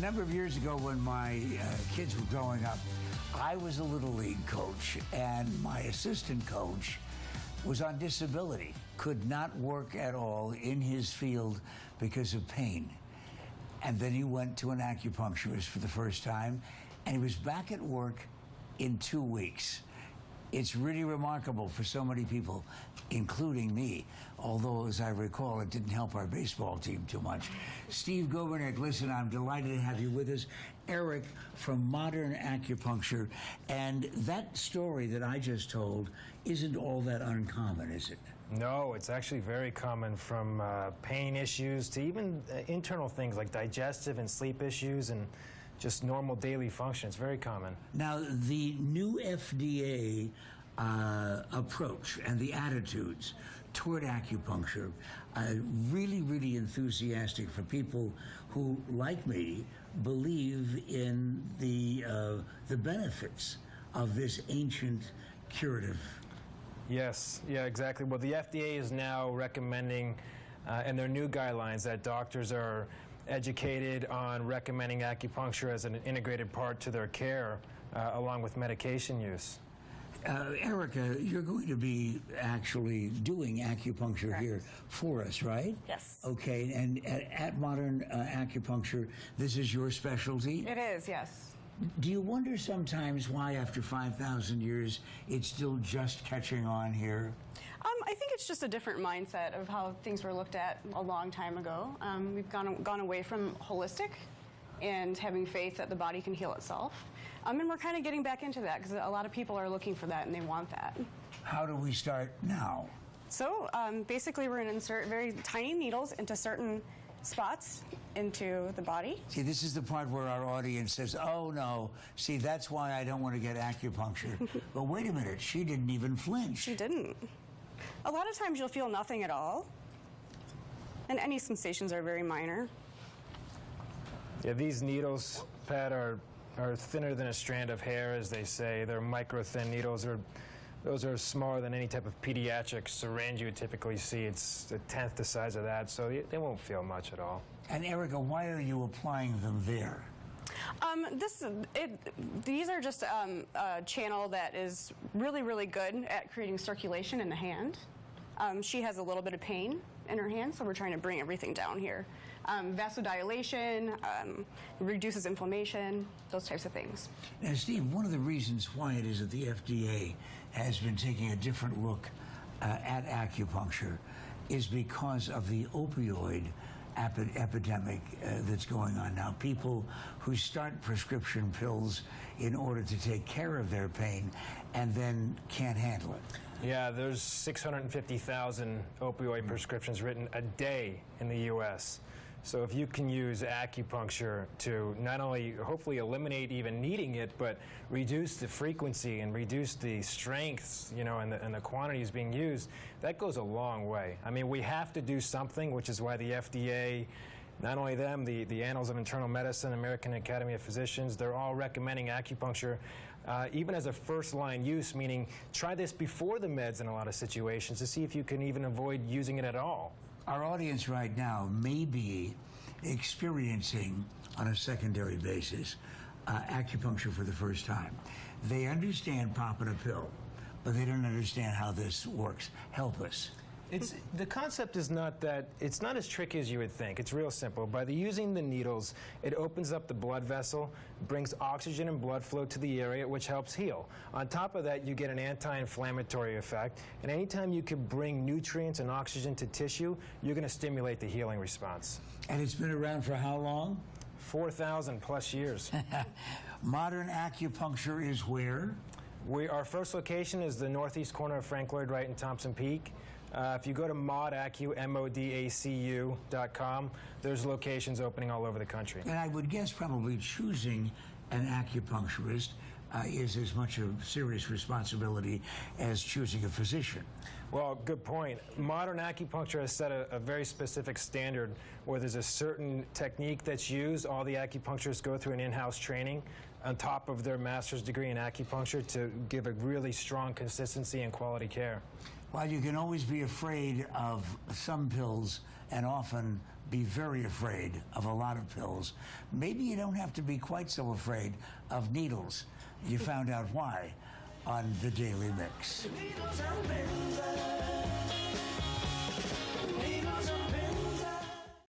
number of years ago when my kids were growing up, I was a Little League coach, and my assistant coach was on disability, could not work at all in his field because of pain. And then he went to an acupuncturist for the first time, and he was back at work in 2 weeks. It's really remarkable for so many people, including me, although, as I recall, it didn't help our baseball team too much. Steve Gobernick, listen, I'm delighted to have you with us. Eric from Modern Acupuncture, and that story that I just told isn't all that uncommon, is it? No, it's actually very common, from pain issues to even internal things like digestive and sleep issues and just normal daily function. It's very common. Now, the new FDA approach and the attitudes toward acupuncture really, really enthusiastic for people who, like me, believe in the benefits of this ancient curative. Yes, yeah, exactly. Well, the FDA is now recommending in their new guidelines that doctors are educated on recommending acupuncture as an integrated part to their care, along with medication use. Erica, you're going to be actually doing acupuncture Correct. Here for us, right? Yes. Okay, and at Modern Acupuncture, this is your specialty? It is, yes. Do you wonder sometimes why, after 5,000 years, it's still just catching on here? I think it's just a different mindset of how things were looked at a long time ago. We've gone away from holistic and having faith that the body can heal itself. And we're kind of getting back into that because a lot of people are looking for that and they want that. How do we start now? So basically we're going to insert very tiny needles into certain spots into the body. See, this is the part where our audience says, oh no, see, that's why I don't want to get acupuncture. But wait a minute, she didn't even flinch. She didn't. A lot of times you'll feel nothing at all, and any sensations are very minor. Yeah, these needles, Pat, are thinner than a strand of hair, as they say. They're micro-thin needles. Those are smaller than any type of pediatric syringe you would typically see. It's a tenth the size of that, so they won't feel much at all. And Erica, why are you applying them there? These are just a channel that is really, really good at creating circulation in the hand. She has a little bit of pain in her hand, so we're trying to bring everything down here. Vasodilation, reduces inflammation, those types of things. Now, Steve, one of the reasons why it is that the FDA has been taking a different look at acupuncture is because of the opioid epidemic that's going on now. People who start prescription pills in order to take care of their pain and then can't handle it. Yeah, there's 650,000 opioid prescriptions written a day in the U.S. So if you can use acupuncture to not only hopefully eliminate even needing it, but reduce the frequency and reduce the strengths, you know, and the quantities being used, that goes a long way. I mean, we have to do something, which is why the FDA, not only them, the Annals of Internal Medicine, American Academy of Physicians, they're all recommending acupuncture even as a first-line use, meaning try this before the meds in a lot of situations to see if you can even avoid using it at all. Our audience right now may be experiencing, on a secondary basis, acupuncture for the first time. They understand popping a pill, but they don't understand how this works. Help us. The concept is not that, it's not as tricky as you would think. It's real simple. By using the needles, it opens up the blood vessel, brings oxygen and blood flow to the area, which helps heal. On top of that, you get an anti-inflammatory effect, and anytime you can bring nutrients and oxygen to tissue, you're going to stimulate the healing response. And it's been around for how long? 4,000 plus years. Modern Acupuncture is where? Our first location is the northeast corner of Frank Lloyd Wright and Thompson Peak. If you go to modacu.com, there's locations opening all over the country. And I would guess probably choosing an acupuncturist is as much a serious responsibility as choosing a physician. Well, good point. Modern acupuncture has set a very specific standard where there's a certain technique that's used. All the acupuncturists go through an in-house training on top of their master's degree in acupuncture to give a really strong consistency and quality care. While you can always be afraid of some pills and often be very afraid of a lot of pills, maybe you don't have to be quite so afraid of needles. You found out why on the Daily Mix.